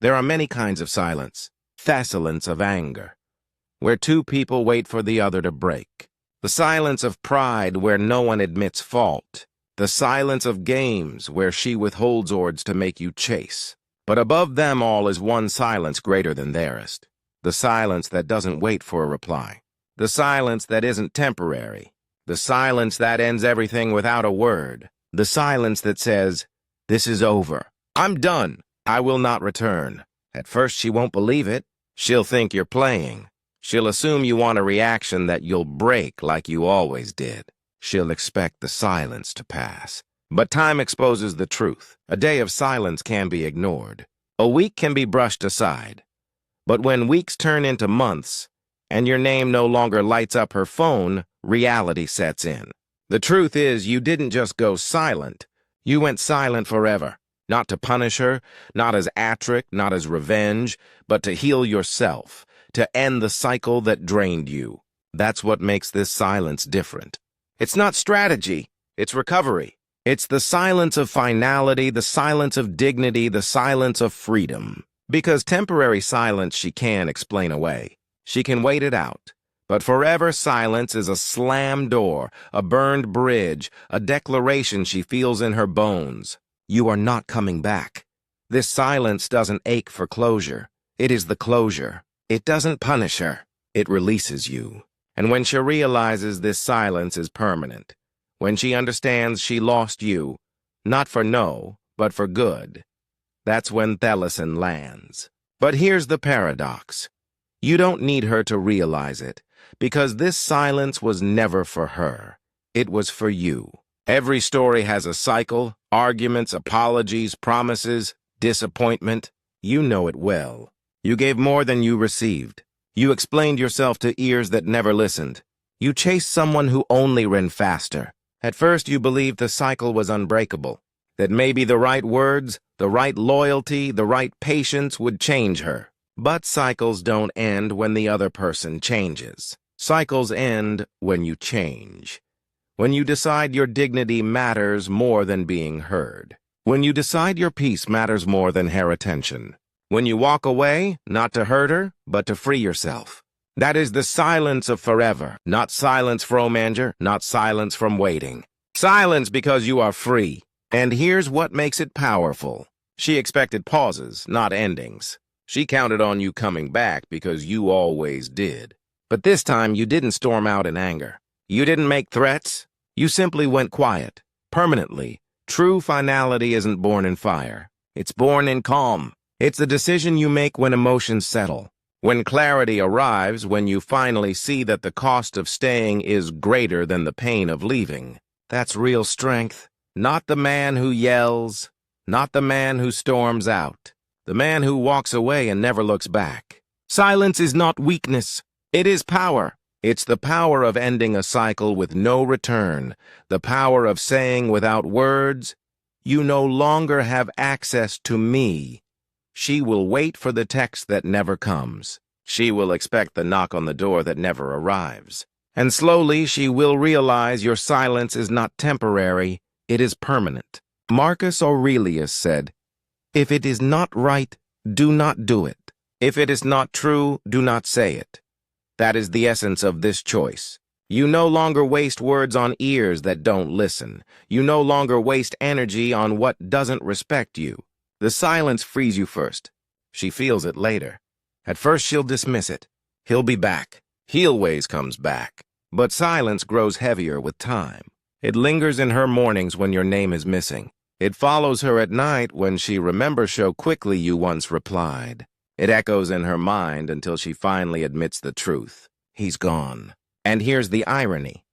There are many kinds of silence. Silence of anger, where two people wait for the other to break. The silence of pride, where no one admits fault. The silence of games, where she withholds orders to make you chase. But above them all is one silence greater than theirs. The silence that doesn't wait for a reply. The silence that isn't temporary. The silence that ends everything without a word. The silence that says, "This is over. I'm done. I will not return." At first she won't believe it. She'll think you're playing. She'll assume you want a reaction that you'll break like you always did. She'll expect the silence to pass. But time exposes the truth. A day of silence can be ignored. A week can be brushed aside. But when weeks turn into months, and your name no longer lights up her phone, reality sets in. The truth is, you didn't just go silent. You went silent forever. Not to punish her, not as attrick, not as revenge, but to heal yourself, to end the cycle that drained you. That's what makes this silence different. It's not strategy, it's recovery. It's the silence of finality, the silence of dignity, the silence of freedom. Because temporary silence she can explain away. She can wait it out. But forever silence is a slammed door, a burned bridge, a declaration she feels in her bones. You are not coming back. This silence doesn't ache for closure. It is the closure. It doesn't punish her. It releases you. And when she realizes this silence is permanent, when she understands she lost you, not for no, but for good, that's when Thelison lands. But here's the paradox. You don't need her to realize it, because this silence was never for her. It was for you. Every story has a cycle, arguments, apologies, promises, disappointment. You know it well. You gave more than you received. You explained yourself to ears that never listened. You chased someone who only ran faster. At first you believed the cycle was unbreakable, that maybe the right words, the right loyalty, the right patience would change her. But cycles don't end when the other person changes. Cycles end when you change. When you decide your dignity matters more than being heard. When you decide your peace matters more than her attention. When you walk away, not to hurt her, but to free yourself. That is the silence of forever, not silence from anger, not silence from waiting. Silence because you are free. And here's what makes it powerful. She expected pauses, not endings. She counted on you coming back because you always did. But this time you didn't storm out in anger. You didn't make threats. You simply went quiet, permanently. True finality isn't born in fire. It's born in calm. It's the decision you make when emotions settle. When clarity arrives, when you finally see that the cost of staying is greater than the pain of leaving. That's real strength. Not the man who yells, not the man who storms out. The man who walks away and never looks back. Silence is not weakness. It is power. It's the power of ending a cycle with no return, the power of saying without words, "You no longer have access to me." She will wait for the text that never comes. She will expect the knock on the door that never arrives. And slowly she will realize your silence is not temporary, it is permanent. Marcus Aurelius said, "If it is not right, do not do it. If it is not true, do not say it." That is the essence of this choice. You no longer waste words on ears that don't listen. You no longer waste energy on what doesn't respect you. The silence frees you first. She feels it later. At first she'll dismiss it. He'll be back. He always comes back. But silence grows heavier with time. It lingers in her mornings when your name is missing. It follows her at night when she remembers so quickly you once replied. It echoes in her mind until she finally admits the truth. He's gone. And here's the irony.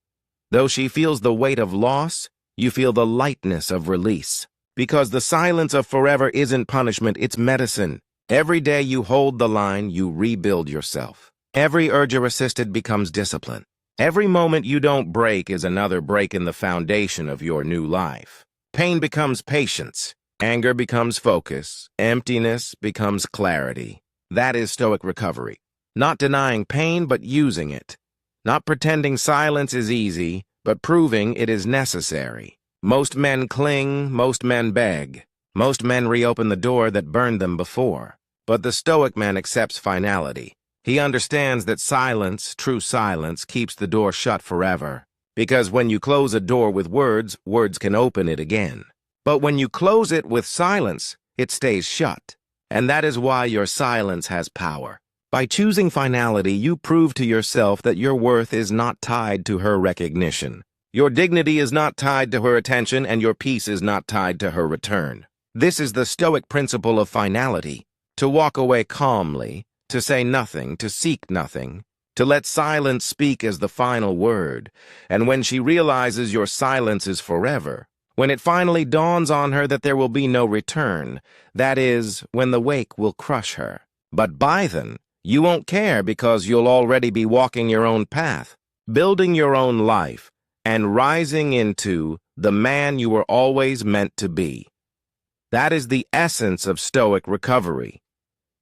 Though she feels the weight of loss, you feel the lightness of release. Because the silence of forever isn't punishment, it's medicine. Every day you hold the line, you rebuild yourself. Every urge resisted becomes discipline. Every moment you don't break is another break in the foundation of your new life. Pain becomes patience. Anger becomes focus. Emptiness becomes clarity. That is Stoic recovery. Not denying pain, but using it. Not pretending silence is easy, but proving it is necessary. Most men cling, most men beg. Most men reopen the door that burned them before. But the Stoic man accepts finality. He understands that silence, true silence, keeps the door shut forever. Because when you close a door with words, words can open it again. But when you close it with silence, it stays shut. And that is why your silence has power. By choosing finality, you prove to yourself that your worth is not tied to her recognition. Your dignity is not tied to her attention, and your peace is not tied to her return. This is the Stoic principle of finality: to walk away calmly, to say nothing, to seek nothing, to let silence speak as the final word. And when she realizes your silence is forever, when it finally dawns on her that there will be no return, that is, when the wake will crush her. But by then, you won't care because you'll already be walking your own path, building your own life, and rising into the man you were always meant to be. That is the essence of Stoic recovery.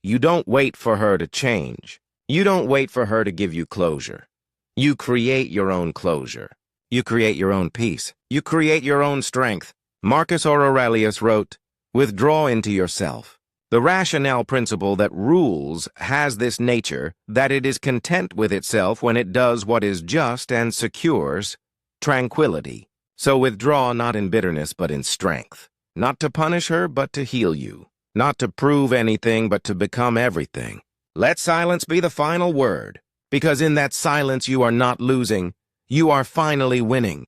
You don't wait for her to change. You don't wait for her to give you closure. You create your own closure. You create your own peace. You create your own strength. Marcus Aurelius wrote, "Withdraw into yourself." The rationale principle that rules has this nature that it is content with itself when it does what is just and secures tranquility. So withdraw not in bitterness but in strength. Not to punish her but to heal you. Not to prove anything, but to become everything. Let silence be the final word, because in that silence you are not losing, you are finally winning.